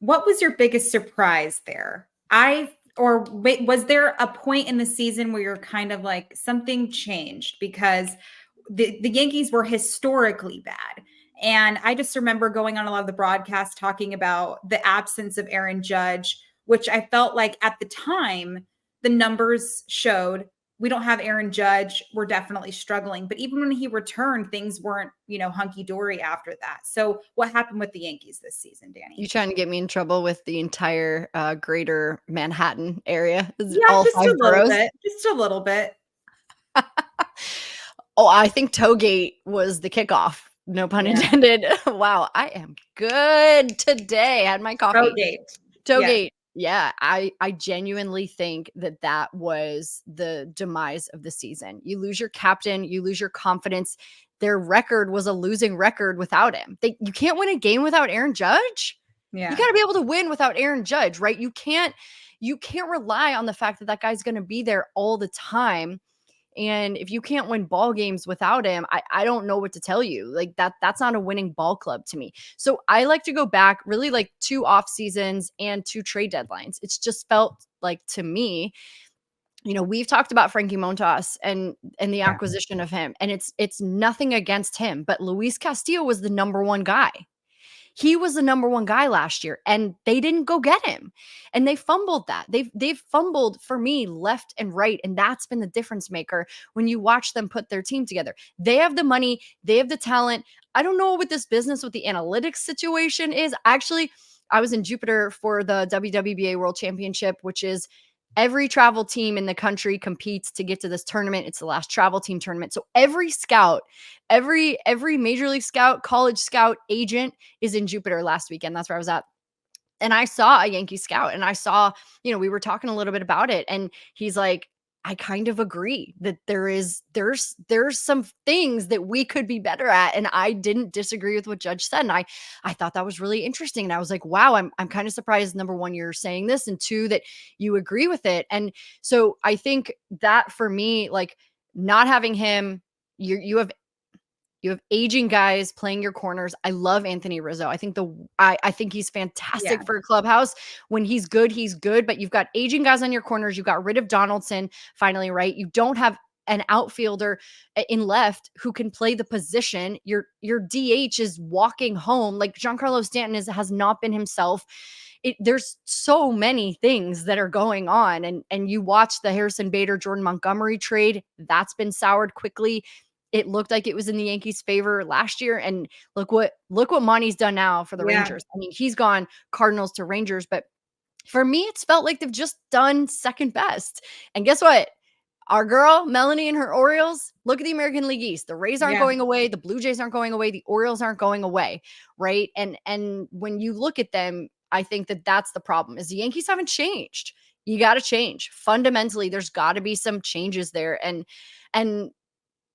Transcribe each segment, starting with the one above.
What was your biggest surprise there? Was there a point in the season where you're kind of like something changed? Because the Yankees were historically bad. And I just remember going on a lot of the broadcasts talking about the absence of Aaron Judge, which I felt like at the time, the numbers showed we don't have Aaron Judge. We're definitely struggling. But even when he returned, things weren't, hunky dory after that. So what happened with the Yankees this season, Dani? You trying to get me in trouble with the entire greater Manhattan area? Is it Yeah, all just a five little boroughs? bit. Just a little bit. Oh, I think Toegate was the kickoff. No pun Yeah. intended. Wow, I am good today. I had my coffee. Rogate. Yes. Toegate. Yeah, I genuinely think that was the demise of the season. You lose your captain, you lose your confidence. Their record was a losing record without him. You can't win a game without Aaron Judge. You Yeah. got to be able to win without Aaron Judge, right? You can't rely on the fact that guy's going to be there all the time. And if you can't win ball games without him, I don't know what to tell you. Like that's not a winning ball club to me. So I like to go back really like 2 off seasons and 2 trade deadlines. It's just felt like to me, we've talked about Frankie Montas and the Yeah. acquisition of him, and it's nothing against him, but Luis Castillo was the number 1 guy. He was the number 1 guy last year, and they didn't go get him. And they fumbled that. They've fumbled for me left and right, and that's been the difference maker when you watch them put their team together. They have the money, they have the talent. I don't know what this business with the analytics situation is. Actually, I was in Jupiter for the WWBA World Championship, which is every travel team in the country competes to get to this tournament. It's the last travel team tournament. So every scout, every major league scout, college scout, agent is in Jupiter last weekend. That's where I was at. And I saw a Yankee scout, and I saw, we were talking a little bit about it, and he's like, I kind of agree that there's some things that we could be better at. And I didn't disagree with what Judge said. And I thought that was really interesting. And I was like, wow, I'm kind of surprised, number 1, you're saying this, and 2, that you agree with it. And so I think that for me, like not having him, you have aging guys playing your corners. I love Anthony Rizzo. I think I think he's fantastic for a clubhouse. When he's good, but you've got aging guys on your corners. You got rid of Donaldson finally, right? You don't have an outfielder in left who can play the position. Your DH is walking home. Like Giancarlo Stanton has not been himself. There's so many things that are going on. And you watch the Harrison Bader, Jordan Montgomery trade. That's been soured quickly. It looked like it was in the Yankees' favor last year. And look what Monty's done now for the Rangers. I mean, he's gone Cardinals to Rangers, but for me, it's felt like they've just done second best. And guess what? Our girl, Melanie, and her Orioles, look at the American League East. The Rays aren't going away. The Blue Jays aren't going away. The Orioles aren't going away, right? And when you look at them, I think that's the problem, is the Yankees haven't changed. You got to change. Fundamentally, there's got to be some changes there. And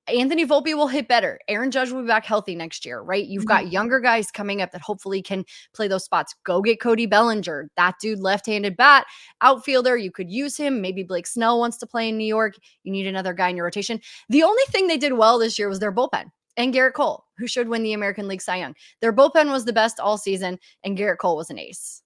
Anthony Volpe will hit better. Aaron Judge will be back healthy next year, right? You've got younger guys coming up that hopefully can play those spots. Go get Cody Bellinger. That dude, left-handed bat, outfielder. You could use him. Maybe Blake Snell wants to play in New York. You need another guy in your rotation. The only thing they did well this year was their bullpen and Garrett Cole, who should win the American League Cy Young. Their bullpen was the best all season, and Garrett Cole was an ace.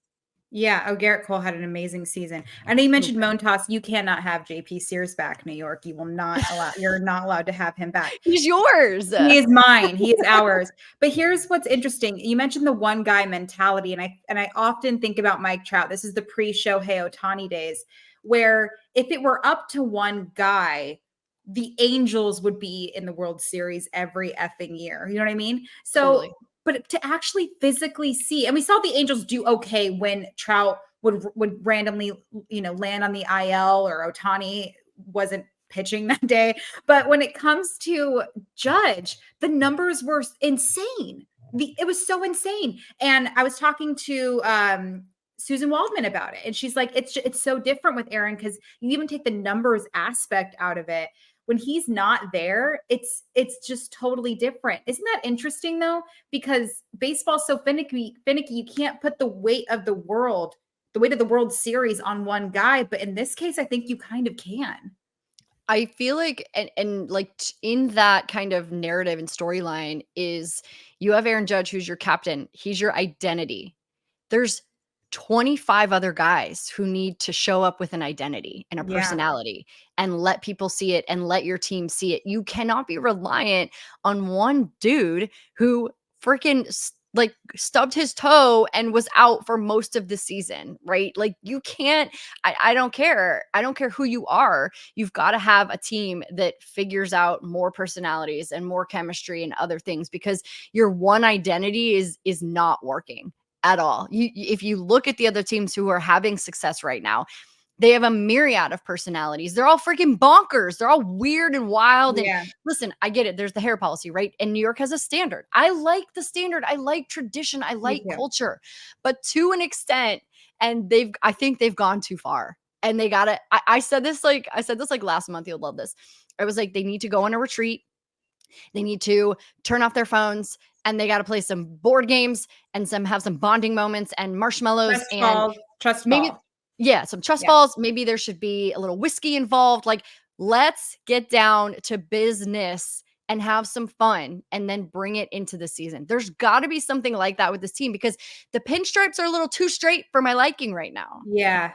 Yeah. Oh, Garrett Cole had an amazing season. I know you mentioned Montas. You cannot have JP Sears back, New York. You're not allowed to have him back. He's yours. He is mine. He is ours. But here's what's interesting. You mentioned the one guy mentality, and I often think about Mike Trout. This is the pre-Shohei Ohtani days, where if it were up to one guy, the Angels would be in the World Series every effing year. You know what I mean? So, Totally. But to actually physically see, and we saw the Angels do okay when Trout would randomly, land on the IL or Ohtani wasn't pitching that day. But when it comes to Judge, the numbers were insane. It was so insane. And I was talking to Susan Waldman about it, and she's like, it's so different with Aaron because you even take the numbers aspect out of it. When he's not there, it's just totally different. Isn't that interesting though? Because baseball's so finicky, you can't put the weight of the World Series on one guy. But in this case, I think you kind of can. I feel like, and like in that kind of narrative and storyline is you have Aaron Judge, who's your captain. He's your identity. There's 25 other guys who need to show up with an identity and a Yeah. personality and let people see it and let your team see it. You cannot be reliant on one dude who freaking like stubbed his toe and was out for most of the season, right? Like you can't, I don't care. I don't care who you are. You've got to have a team that figures out more personalities and more chemistry and other things, because your one identity is not working at all. If you look at the other teams who are having success right now, they have a myriad of personalities. They're all freaking bonkers. They're all weird and wild. And Yeah. listen, I get it. There's the hair policy, right? And New York has a standard. I like the standard. I like tradition. I Me like too. culture, but to an extent. And I think they've gone too far. And they gotta. I said this like last month. You'll love this. I was like, they need to go on a retreat. They need to turn off their phones, and they got to play some board games and have some bonding moments and marshmallows Trust and falls. Trust maybe, fall. yeah, some trust Yeah. balls. Maybe there should be a little whiskey involved. Like, let's get down to business and have some fun and then bring it into the season. There's got to be something like that with this team, because the pinstripes are a little too straight for my liking right now. Yeah.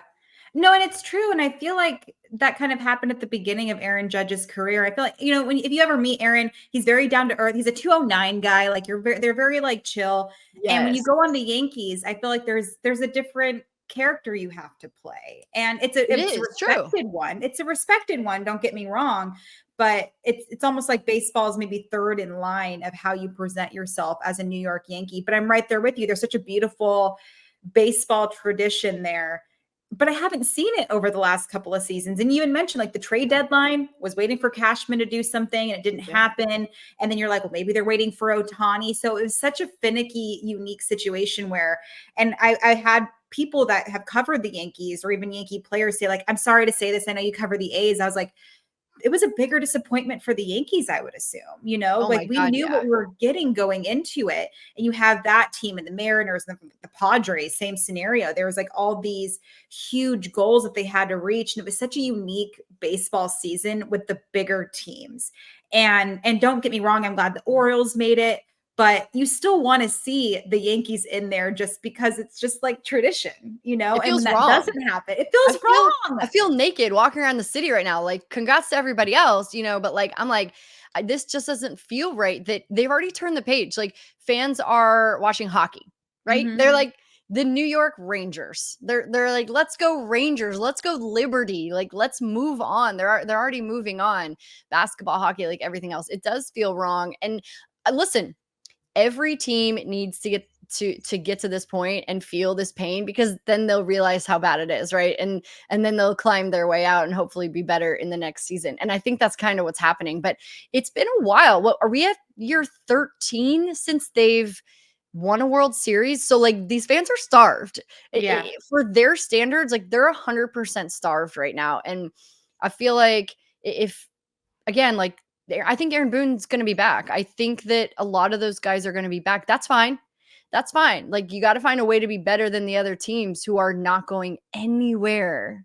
No, and it's true. And I feel like that kind of happened at the beginning of Aaron Judge's career. I feel like, if you ever meet Aaron, he's very down to earth. He's a 209 guy. Like they're very like chill. And when you Yes. go on the Yankees, I feel like there's a different character you have to play. And it's a True. respected one. It's a respected one. Don't get me wrong. But it's almost like baseball is maybe third in line of how you present yourself as a New York Yankee. But I'm right there with you. There's such a beautiful baseball tradition there, but I haven't seen it over the last couple of seasons. And you even mentioned like the trade deadline was waiting for Cashman to do something and it didn't happen. And then you're like, well, maybe they're waiting for Ohtani. So it was such a finicky, unique situation where, and I had people that have covered the Yankees or even Yankee players say like, I'm sorry to say this, I know you cover the A's. I was like, it was a bigger disappointment for the Yankees, I would assume, Oh like my we God, knew yeah. what we were getting going into it. And you have that team and the Mariners and the Padres, same scenario. There was like all these huge goals that they had to reach. And it was such a unique baseball season with the bigger teams. And don't get me wrong, I'm glad the Orioles made it, but you still want to see the Yankees in there just because it's just like tradition, It and when feels that wrong. doesn't happen, it feels wrong. I feel naked walking around the city right now. Like, congrats to everybody else, but like, I'm like, this just doesn't feel right that they've already turned the page. Like, fans are watching hockey, right? Mhm. They're like the New York Rangers. They're like, let's go Rangers, let's go Liberty. Like, let's move on. They're already moving on. Basketball, hockey, like everything else. It does feel wrong. And listen, every team needs to get to this point and feel this pain, because then they'll realize how bad it is, right? And then they'll climb their way out and hopefully be better in the next season. And I think that's kind of what's happening. But it's been a while. What are we at, year 13 since they've won a World Series? So like, these fans are starved. Yeah. For their standards, like they're 100% starved right now. And I feel like if, again, like, I think Aaron Boone's going to be back. I think that a lot of those guys are going to be back. That's fine. That's fine. Like, you got to find a way to be better than the other teams who are not going anywhere.